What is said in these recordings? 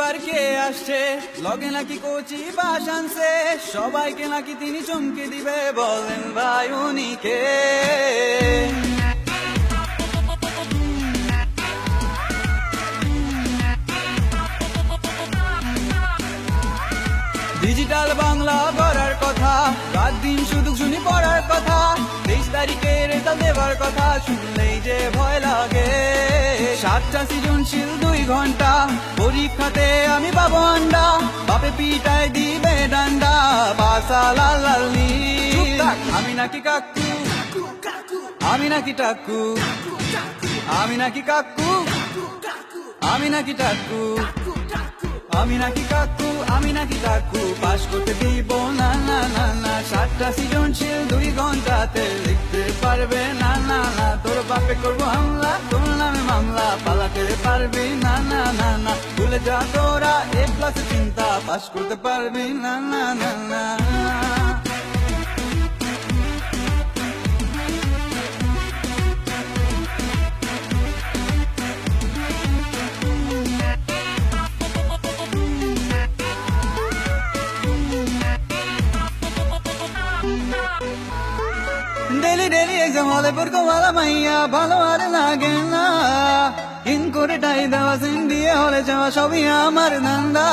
এবার কে আসছে লগে নাকি কোচি বাস আনছে সবাইকে নাকি তিনি চমকে দিবে বলেন ভাই উনি কে ডিজিটাল বাংলা করার কথা রাত দিন শুধু শুনি পড়ার কথা 23 তারিখের রেজাল্ট দেবার কথা শুনলেই যে ভয় লাগে 7টা সৃজনশীল 2 ঘন্টা পরীক্ষাতে আমি পাবো আন্ডা বাপে পিটায় দিবে ডান্ডা পাশা লাল লাল নীল আমি নাকি কাকু আমি নাকি টাকু আমি নাকি কাকু আমি নাকি টাকু আমি নাকি কাকু আমি নাকি কাকু পাস করতে দিব না না না না 7টা সৃজনশীল 2 ঘন্টাতে লিখতে পারবে না না না তোর বাপে করবো হামলা তোর নামে মামলা পালাতে পারবি না না না না ভুলে যা তোরা A+ চিন্তা পাস করতে পারবি না না না না ডেলি ডেলি এক্সাম হলে পড়কো মালা মাইয়া ভালো আর লাগে না ইন করে টাই দেওয়া সিন দিয়ে হলে যাওয়া সবই আমার ধান্দা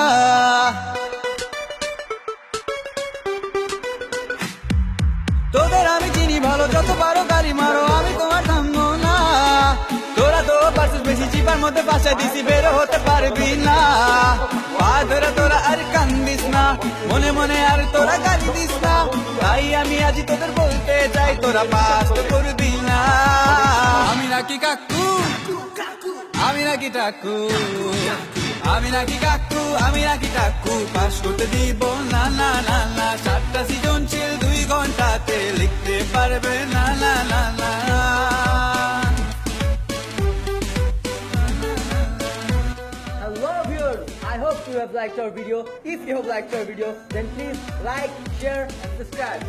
তোদের আমি চিনি ভালো যত পারো গাড়ি মারো আমি তোমার থামবো না তোরা তো পারছিস বেশি চিপার মধ্যে বাসায় দিছি বেরো হতে পারবি না পা ধরে তোরা আর কান্দিস না মনে মনে আর তোরা গালি দিস না তাই আমি আজ তোদের বলতে চাই তোরা পাস করবি না আমি নাকি কাকু আমি নাকি টাকু আমি নাকি কাকু আমি নাকি টাকু পাস করতে দিব না না না না 7টা সৃজনশীল 2 ঘন্টাতে লিখতে পারবে না না না না Hello viewers, I hope you have liked our video. If you have liked our video, then please like, share and subscribe.